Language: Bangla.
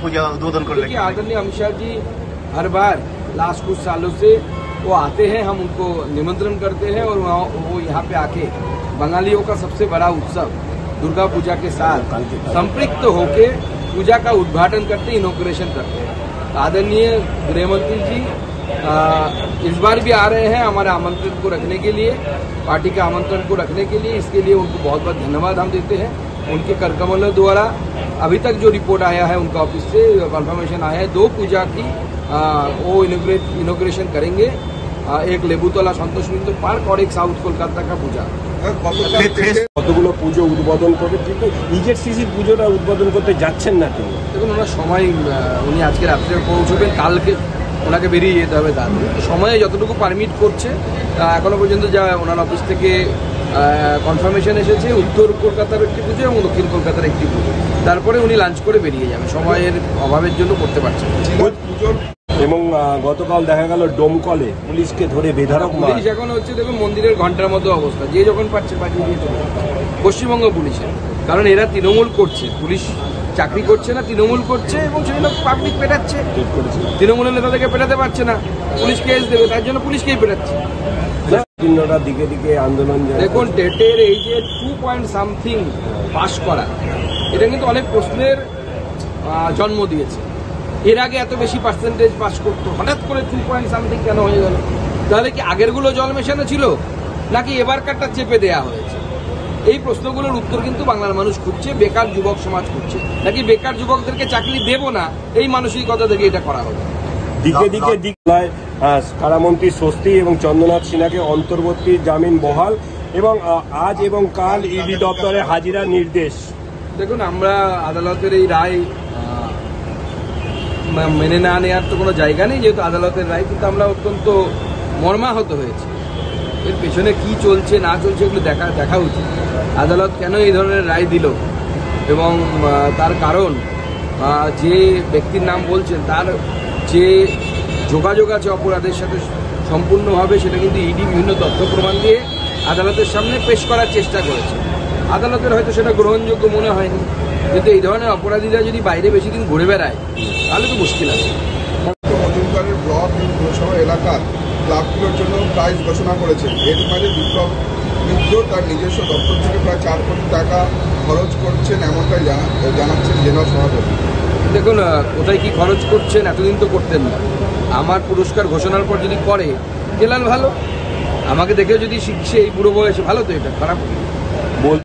पूजा उद्बोधन कर लेंगे। आदरणीय अमित शाह जी हर बार लास्ट कुछ सालों से वो आते हैं, हम उनको निमंत्रण करते हैं और वो यहाँ पे आके बंगालियों का सबसे बड़ा उत्सव दुर्गा पूजा के साथ संपृक्त होके पूजा का उद्घाटन करते, इनॉग्रेशन करते हैं। आदरणीय गृह मंत्री जी इस बार भी आ रहे हैं हमारे आमंत्रण को रखने के लिए, पार्टी के आमंत्रण को रखने के लिए। इसके लिए उनको बहुत बहुत धन्यवाद हम देते हैं। उनके करकमलों द्वारा अभी तक जो रिपोर्ट आया है उनका ऑफिस से कंफर्मेशन आया है 2 पूजा की वो इनॉग्रेशन करेंगे, एक लेबुतला संतोष मित्र पार्क और एक साउथ कोलकाता का पूजा। কতগুলো পুজো উদ্বোধন করবে, কিন্তু ইজেডসিসির পুজোটা উদ্বোধন করতে যাচ্ছেন না তিনি? দেখুন ওনার সময়, উনি আজকে রাত্রে পৌঁছবেন, কালকে ওনাকে বেরিয়ে যেতে হবে। তার সময়ে যতটুকু পারমিট করছে এখনো পর্যন্ত যা ওনার অফিস থেকে কনফার্মেশন এসেছে, উত্তর কলকাতার একটি পুজো এবং দক্ষিণ কলকাতার একটি পুজো, তারপরে উনি লাঞ্চ করে বেরিয়ে যাবেন। সময়ের অভাবের জন্য করতে পারছেন। এবং গতকাল দেখা গেল ডোমকলে পুলিশকে ধরে বেধড়ক মার। পুলিশ এখন হচ্ছে দেখুন মন্দিরের ঘন্টার মতো অবস্থা, যে যখন পাচ্ছে পাঠিয়ে দিয়ে চলে পশ্চিমবঙ্গ পুলিশের। কারণ এরা তৃণমূল করছে, পুলিশ চাকরি করছে না, তৃণমূল করছে এবং সেজন্য পাবলিক পেটাচ্ছে। তৃণমূলের নেতাদেরকে পেটাতে পারছে না, পুলিশ কেস দেবে, তার জন্য পুলিশকেই পেটাচ্ছে। দিকে দিকে আন্দোলন। দেখুন টেটের এই যে 2.something পাস করা, এটা কিন্তু অনেক প্রশ্নের জন্ম দিয়েছে। এর আগে এত বেশি পার্সেন্টেজ পাস করতো, হঠাৎ করে 2.something কেন হয়ে গেল? তাহলে কি আগেরগুলো জল মেশানো ছিল নাকি এবারকারটা চেপে দেয়া হয়েছে? এই প্রশ্নগুলোর উত্তর কিন্তু বাংলার মানুষ খুঁজছে, বেকার যুবক সমাজ খুঁজছে। নাকি বেকার যুবকদেরকে চাকরি দেব না এই মানসিকতা থেকে এটা করা হলো। দিকে দিকে কারামন্ত্রী স্বস্তি এবং চন্দ্রনাথ সিনহাকে অন্তর্বর্তী জামিন বহাল এবং আজ এবং কাল ইডি দপ্তরে হাজিরার নির্দেশ। দেখুন আমরা আদালতের এই রায় মেনে না নেওয়ার তো কোনো জায়গা নেই, যেহেতু আদালতের রায়, কিন্তু আমরা অত্যন্ত মর্মাহত হয়েছি। এর পেছনে কি চলছে না চলছে এগুলো দেখা উচিত। আদালত কেন এই ধরনের রায় দিল এবং তার কারণ, যে ব্যক্তির নাম বলছেন তার যে যোগাযোগ আছে অপরাধের সাথে সম্পূর্ণভাবে, সেটা কিন্তু ইডি বিভিন্ন তথ্য প্রমাণ দিয়ে আদালতের সামনে পেশ করার চেষ্টা করেছে। আদালতের হয়তো সেটা গ্রহণযোগ্য মনে হয়নি, কিন্তু এই ধরনের অপরাধীরা যদি বাইরে বেশি দিন ঘুরে বেড়ায় তাহলে তো মুশকিল আছে। মজুমদারের ব্লক এবং পৌরসভা এলাকার ক্লাবগুলোর জন্য প্রাইজ ঘোষণা করেছেন। এর মাঝে বিপ্লব মিত্র তার নিজস্ব দপ্তর থেকে প্রায় 4 কোটি টাকা খরচ করছেন, এমনটাই জানাচ্ছেন জেলা সভাপতি। দেখুন কোথায় কি খরচ করছেন এতদিন তো করতেন না। আমার পুরস্কার ঘোষণার পর যদি করে গেলাল ভালো, আমাকে দেখে যদি শিখছে এই বুড়ো বয়সে, ভালো তো, এটা খারাপ।